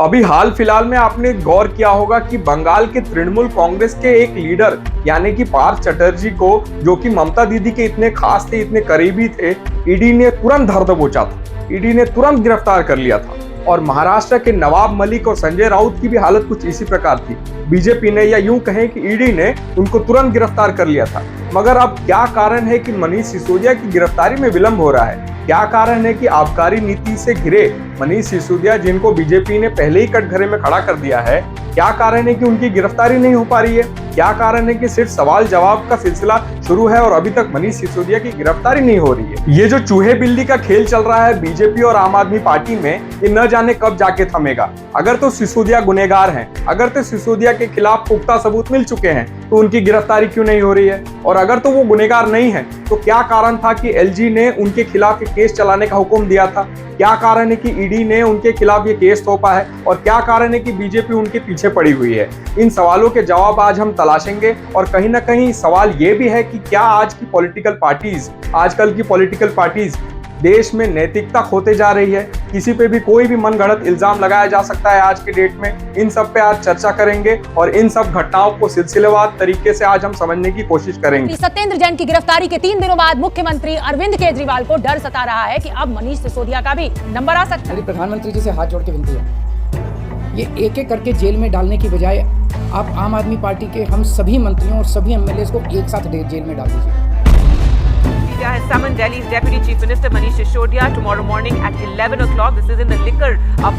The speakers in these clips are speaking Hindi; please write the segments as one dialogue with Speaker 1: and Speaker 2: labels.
Speaker 1: अभी हाल फिलहाल में आपने गौर किया होगा कि बंगाल के तृणमूल कांग्रेस के एक लीडर यानी कि पार्थ चटर्जी को, जो कि ममता दीदी के इतने खास थे, इतने करीबी थे, ईडी ने तुरंत धर दबोचा था। ईडी ने तुरंत गिरफ्तार कर लिया था। और महाराष्ट्र के नवाब मलिक और संजय राउत की भी हालत कुछ इसी प्रकार थी। बीजेपी ने, या यूं कहें कि ईडी ने उनको तुरंत गिरफ्तार कर लिया था। मगर अब क्या कारण है कि मनीष सिसोदिया की गिरफ्तारी में विलंब हो रहा है? क्या कारण है कि आबकारी नीति से घिरे मनीष सिसोदिया, जिनको बीजेपी ने पहले ही कटघरे में खड़ा कर दिया है, क्या कारण है कि उनकी गिरफ्तारी नहीं हो पा रही है? क्या कारण है कि सिर्फ सवाल जवाब का सिलसिला शुरू है और अभी तक मनीष सिसोदिया की गिरफ्तारी नहीं हो रही है? ये जो चूहे बिल्ली का खेल चल रहा है बीजेपी और आम आदमी पार्टी में, ये न जाने कब जाके थमेगा। अगर तो सिसोदिया गुनहगार हैं, अगर तो सिसोदिया के खिलाफ पुख्ता सबूत मिल चुके हैं, तो उनकी गिरफ्तारी क्यों नहीं हो रही है? और अगर तो वो गुनहगार नहीं है, तो क्या कारण था कि एलजी ने उनके खिलाफ एक केस चलाने का हुक्म दिया था? क्या कारण है कि ईडी ने उनके खिलाफ ये केस थोपा है? और क्या कारण है कि बीजेपी उनके पीछे पड़ी हुई है? इन सवालों के जवाब आज हम तलाशेंगे। और कहीं ना कहीं सवाल ये भी है कि क्या आज की पॉलिटिकल पार्टीज, आजकल की पॉलिटिकल पार्टीज देश में नैतिकता खोते जा रही है? किसी पे भी कोई भी मनगढ़ंत इल्जाम लगाया जा सकता है आज के डेट में। इन सब पे आज चर्चा करेंगे और इन सब घटनाओं को सिलसिलेवार तरीके से आज हम समझने की कोशिश करेंगे।
Speaker 2: सत्येंद्र जैन की गिरफ्तारी के 3 दिनों बाद मुख्यमंत्री अरविंद केजरीवाल को डर सता रहा है कि अब मनीष सिसोदिया का भी नंबर आ सकता है।
Speaker 3: प्रधानमंत्री जी से हाथ जोड़ के विनती है, ये एक एक करके जेल में डालने की बजाय आप आम आदमी पार्टी के हम सभी मंत्रियों और सभी एमएलए को एक साथ जेल में डाल दीजिए।
Speaker 4: India has summoned Delhi's Deputy Chief Minister Manish Sisodia tomorrow morning at 11 o'clock. This is in the liquor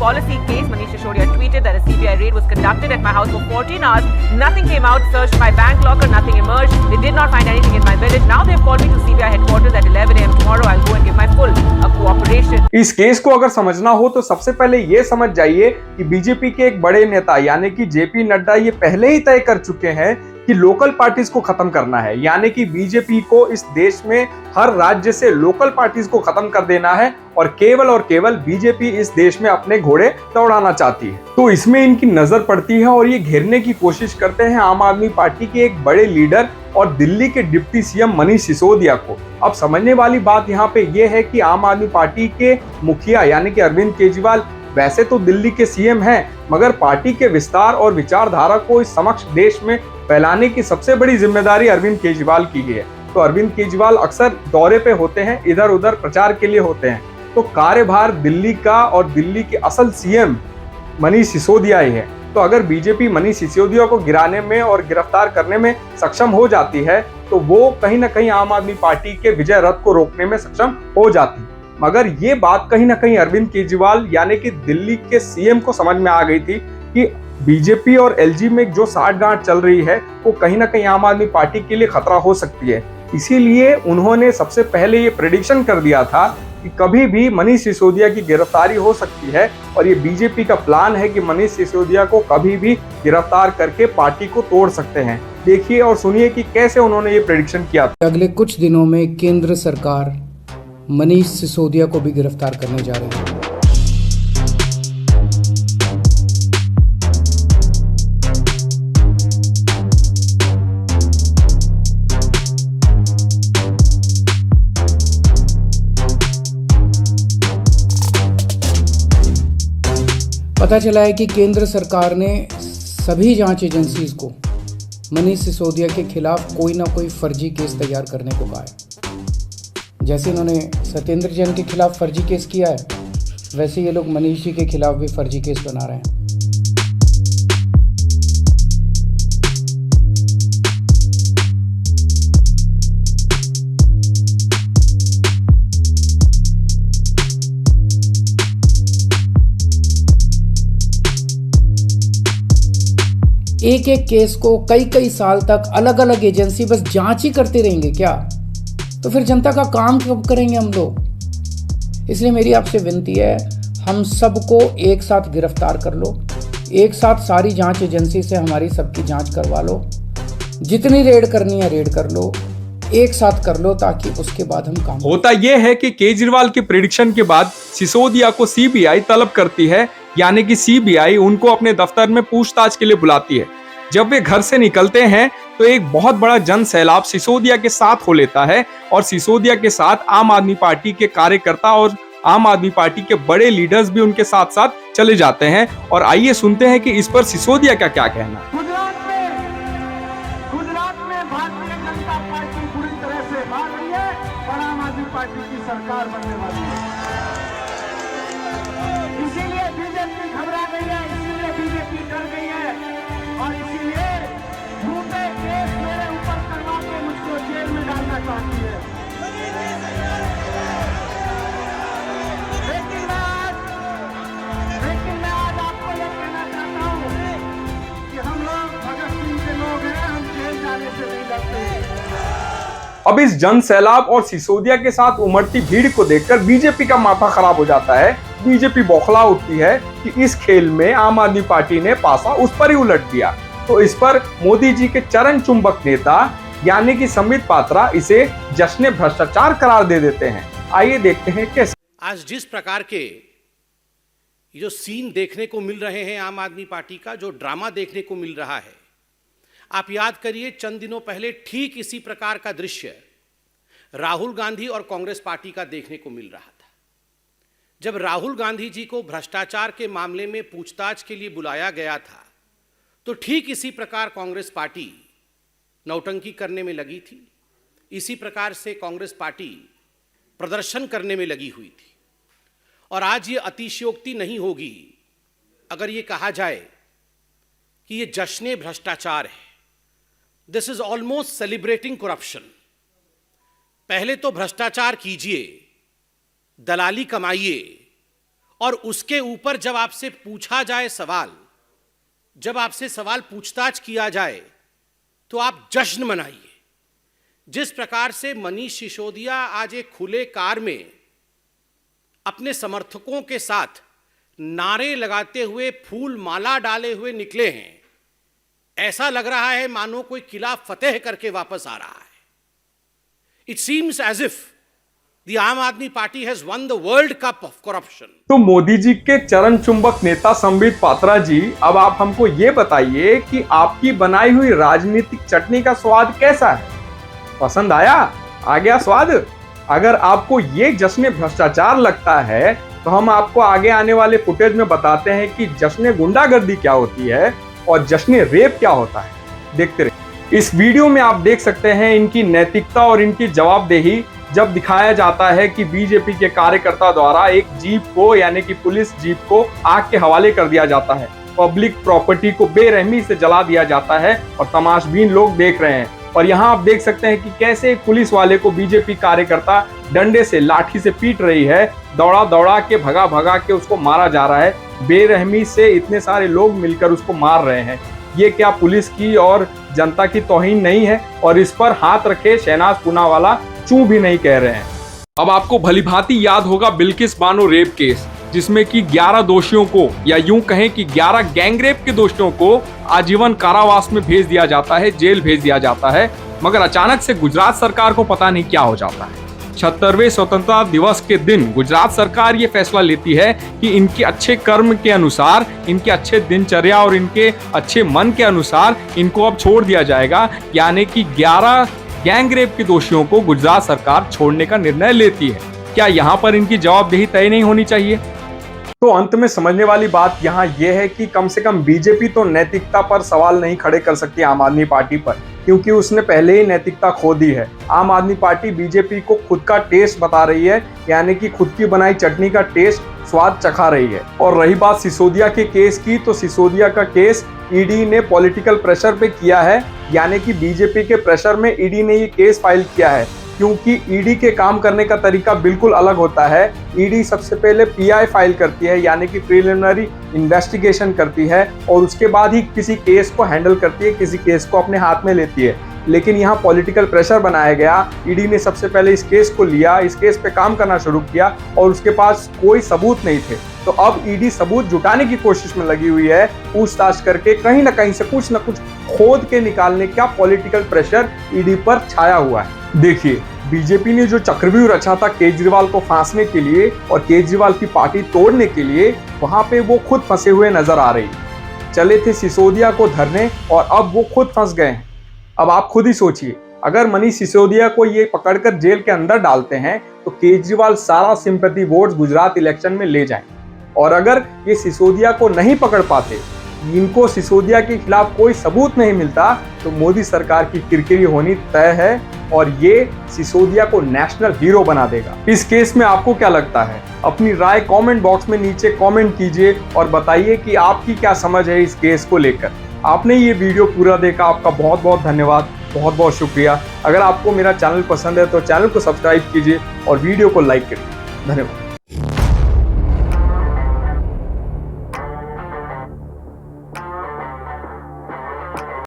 Speaker 4: policy case. Manish Sisodia tweeted that a CBI raid was conducted at my house for 14 hours. Nothing came out. Searched my bank locker. Nothing emerged. They did not find anything in my village. Now they've called me to CBI headquarters at 11 a.m. tomorrow. I'll go and give my full cooperation.
Speaker 1: इस केस को अगर समझना हो तो सबसे पहले ये समझ जाइए कि बीजेपी के एक बड़े नेता यानी कि जेपी नड्डा ये पहले ही तय कर चुके हैं कि लोकल पार्टीज को खत्म करना है। यानी कि बीजेपी को इस देश में हर राज्य से लोकल पार्टीज को खत्म कर देना है और केवल बीजेपी इस देश में अपने घोड़े दौड़ाना चाहती है। तो इसमें इनकी नजर पड़ती है और ये घेरने की कोशिश करते हैं आम आदमी पार्टी के एक बड़े लीडर और दिल्ली के डिप्टी सीएम मनीष सिसोदिया को। अब समझने वाली बात यहाँ पे ये है कि आम आदमी पार्टी के मुखिया यानी कि अरविंद केजरीवाल वैसे तो दिल्ली के सीएम हैं, मगर पार्टी के विस्तार और विचारधारा को इस समक्ष देश में फैलाने की सबसे बड़ी जिम्मेदारी अरविंद केजरीवाल की है। तो अरविंद केजरीवाल अक्सर दौरे पे होते हैं, इधर उधर प्रचार के लिए होते हैं। तो कार्यभार दिल्ली का और दिल्ली के असल सीएम मनीष सिसोदिया ही है। तो अगर बीजेपी मनीष सिसोदिया को गिराने में और गिरफ्तार करने में सक्षम हो जाती है, तो वो कहीं ना कहीं आम आदमी पार्टी के विजय रथ को रोकने में सक्षम हो जाती। मगर ये बात कहीं ना कहीं अरविंद केजरीवाल यानी कि दिल्ली के सीएम को समझ में आ गई थी कि बीजेपी और एलजी में जो साठगांठ चल रही है वो कहीं ना कहीं आम आदमी पार्टी के लिए खतरा हो सकती है। इसीलिए उन्होंने सबसे पहले ये प्रेडिक्शन कर दिया था कि कभी भी मनीष सिसोदिया की गिरफ्तारी हो सकती है और ये बीजेपी का प्लान है कि मनीष सिसोदिया को कभी भी गिरफ्तार करके पार्टी को तोड़ सकते हैं। देखिए और सुनिए कि कैसे उन्होंने ये प्रेडिक्शन किया था।
Speaker 3: अगले कुछ दिनों में केंद्र सरकार मनीष सिसोदिया को भी गिरफ्तार करने जा रही है। पता चला है कि केंद्र सरकार ने सभी जांच एजेंसीज को मनीष सिसोदिया के खिलाफ कोई ना कोई फर्जी केस तैयार करने को कहा है। जैसे इन्होंने सत्येंद्र जैन के खिलाफ फर्जी केस किया है, वैसे ये लोग मनीष जी के खिलाफ भी फर्जी केस बना रहे हैं। एक एक केस को कई साल तक अलग अलग एजेंसी बस जांच ही करते रहेंगे क्या? तो फिर जनता का काम कब करेंगे हम लोग? इसलिए मेरी आपसे विनती है, हम सबको एक साथ गिरफ्तार कर लो, एक साथ सारी जांच एजेंसी से हमारी सबकी जांच करवा लो, जितनी रेड करनी है रेड कर लो, एक साथ कर लो, ताकि उसके बाद हम काम।
Speaker 1: होता यह है कि केजरीवाल के प्रेडिक्शन के बाद सिसोदिया को सीबीआई तलब करती है, यानी कि सीबीआई उनको अपने दफ्तर में पूछताछ के लिए बुलाती है। जब वे घर से निकलते हैं तो एक बहुत बड़ा जन सैलाब सिसोदिया के साथ हो लेता है और सिसोदिया के साथ आम आदमी पार्टी के कार्यकर्ता और आम आदमी पार्टी के बड़े लीडर्स भी उनके साथ साथ चले जाते हैं और आइए सुनते हैं कि इस पर सिसोदिया का क्या कहना है।
Speaker 5: गुजरात में भारतीय जनता पार्टी पूरी तरह से भाग रही है और आम आदमी पार्टी की सरकार बनने वाली है। इसीलिए बीजेपी घबरा गई है, इसीलिए बीजेपी डर गई है और इसीलिए झूठे केस मेरे ऊपर करवा के मुझको जेल में डालना चाहती है। लेकिन मैं आज आपको ये कहना चाहता हूँ कि हम लोग भगत सिंह के लोग हैं, हम जेल जाने से नहीं डरते।
Speaker 1: अब इस जन सैलाब और सिसोदिया के साथ उमड़ती भीड़ को देखकर बीजेपी का माथा खराब हो जाता है। बीजेपी बौखला उठती है कि इस खेल में आम आदमी पार्टी ने पासा उस पर ही उलट दिया। तो इस पर मोदी जी के चरण चुंबक नेता यानी कि संबित पात्रा इसे जश्न भ्रष्टाचार करार दे देते हैं। आइए देखते हैं कैसे।
Speaker 6: आज जिस प्रकार के जो सीन देखने को मिल रहे हैं आम आदमी पार्टी का, जो ड्रामा देखने को मिल रहा है, आप याद करिए चंद दिनों पहले ठीक इसी प्रकार का दृश्य राहुल गांधी और कांग्रेस पार्टी का देखने को मिल रहा था। जब राहुल गांधी जी को भ्रष्टाचार के मामले में पूछताछ के लिए बुलाया गया था तो ठीक इसी प्रकार कांग्रेस पार्टी नौटंकी करने में लगी थी। इसी प्रकार से कांग्रेस पार्टी प्रदर्शन करने में लगी हुई थी। और आज ये अतिशयोक्ति नहीं होगी अगर ये कहा जाए कि ये जश्न भ्रष्टाचार है। This is almost celebrating corruption. पहले तो भ्रष्टाचार कीजिए, दलाली कमाइए और उसके ऊपर जब आपसे पूछा जाए सवाल, जब आपसे सवाल पूछताछ किया जाए तो आप जश्न मनाइए। जिस प्रकार से मनीष सिसोदिया आज एक खुले कार में अपने समर्थकों के साथ नारे लगाते हुए, फूल माला डाले हुए निकले हैं, ऐसा लग रहा है मानो कोई किला फतेह करके वापस आ रहा है। It seems as if the Aam Aadmi Party has won the world cup of corruption.
Speaker 1: तो मोदी जी के चरण चुंबक नेता संबित पात्रा जी, अब आप हमको ये बताइए कि आपकी बनाई हुई राजनीतिक चटनी का स्वाद कैसा है? पसंद आया? आ गया स्वाद? अगर आपको ये जश्न भ्रष्टाचार लगता है तो हम आपको आगे आने वाले फुटेज में बताते हैं कि जश्न गुंडागर्दी क्या होती है और जश्न रेप क्या होता है। देखते रहिए। इस वीडियो में आप देख सकते हैं इनकी नैतिकता और इनकी जवाबदेही, जब दिखाया जाता है कि बीजेपी के कार्यकर्ता द्वारा एक जीप को यानी कि पुलिस जीप को आग के हवाले कर दिया जाता है, पब्लिक प्रॉपर्टी को बेरहमी से जला दिया जाता है और तमाशबीन लोग देख रहे हैं। और यहाँ आप देख सकते हैं कि कैसे एक पुलिस वाले को बीजेपी कार्यकर्ता डंडे से, लाठी से पीट रही है, दौड़ा दौड़ा के, भगा भगा के उसको मारा जा रहा है। बेरहमी से इतने सारे लोग मिलकर उसको मार रहे हैं। ये क्या पुलिस की और जनता की तौहीन नहीं है? और इस पर हाथ रखे शहनाज पूनावाला चूं भी नहीं कह रहे हैं। अब आपको भलीभांति याद होगा बिल्किस बानो रेप केस, जिसमें कि 11 दोषियों को, या यूं कहें कि 11 गैंगरेप के दोषियों को आजीवन कारावास में भेज दिया जाता है, जेल भेज दिया जाता है। मगर अचानक से गुजरात सरकार को पता नहीं क्या हो जाता है। 76वें स्वतंत्रता दिवस के दिन गुजरात सरकार ये फैसला लेती है कि इनके अच्छे कर्म के अनुसार, इनके अच्छे दिनचर्या और इनके अच्छे मन के अनुसार इनको अब छोड़ दिया जाएगा। यानी कि 11 गैंगरेप के दोषियों को गुजरात सरकार छोड़ने का निर्णय लेती है। क्या यहाँ पर इनकी जवाबदेही तय नहीं होनी चाहिए? तो अंत में समझने वाली बात यहाँ यह है कि कम से कम बीजेपी तो नैतिकता पर सवाल नहीं खड़े कर सकती आम आदमी पार्टी पर, क्योंकि उसने पहले ही नैतिकता खो दी है। आम आदमी पार्टी बीजेपी को खुद का टेस्ट बता रही है, यानी कि खुद की बनाई चटनी का टेस्ट, स्वाद चखा रही है। और रही बात सिसोदिया के केस की, तो सिसोदिया का केस ईडी ने पॉलिटिकल प्रेशर पे किया है, यानी कि बीजेपी के प्रेशर में ईडी ने ये केस फाइल किया है। क्योंकि ईडी के काम करने का तरीका बिल्कुल अलग होता है। ईडी सबसे पहले पीआई फाइल करती है, यानी कि प्रिलिमिनरी इन्वेस्टिगेशन करती है, और उसके बाद ही किसी केस को हैंडल करती है, किसी केस को अपने हाथ में लेती है। लेकिन यहाँ पॉलिटिकल प्रेशर बनाया गया। ईडी ने सबसे पहले इस केस को लिया, इस केस पे काम करना शुरू किया, और उसके पास कोई सबूत नहीं थे। तो अब ईडी सबूत जुटाने की कोशिश में लगी हुई है, पूछताछ करके कहीं ना कहीं से कुछ ना कुछ खोद के निकालने का पॉलिटिकल प्रेशर ईडी पर छाया हुआ है। देखिए, बीजेपी ने जो चक्रव्यूह रचा था केजरीवाल को फांसने के लिए और केजरीवाल की पार्टी तोड़ने के लिए, वहां पे वो खुद फंसे हुए नजर आ रही है। चले थे सिसोदिया को धरने और अब वो खुद फंस गए हैं। अब आप खुद ही सोचिए, अगर मनीष सिसोदिया को ये पकड़कर जेल के अंदर डालते हैं तो केजरीवाल सारा सिंपैथी वोट्स गुजरात इलेक्शन में ले जाएंगे। और अगर ये सिसोदिया को नहीं पकड़ पाते, इनको सिसोदिया के खिलाफ कोई सबूत नहीं मिलता, तो मोदी सरकार की किरकिरी होनी तय है और ये सिसोदिया को नेशनल हीरो बना देगा। इस केस में आपको क्या लगता है? अपनी राय कमेंट बॉक्स में नीचे कमेंट कीजिए और बताइए कि आपकी क्या समझ है इस केस को लेकर। आपने ये वीडियो पूरा देखा, आपका बहुत बहुत धन्यवाद, बहुत बहुत शुक्रिया। अगर आपको मेरा चैनल पसंद है तो चैनल को सब्सक्राइब कीजिए और वीडियो को लाइक करिए। धन्यवाद।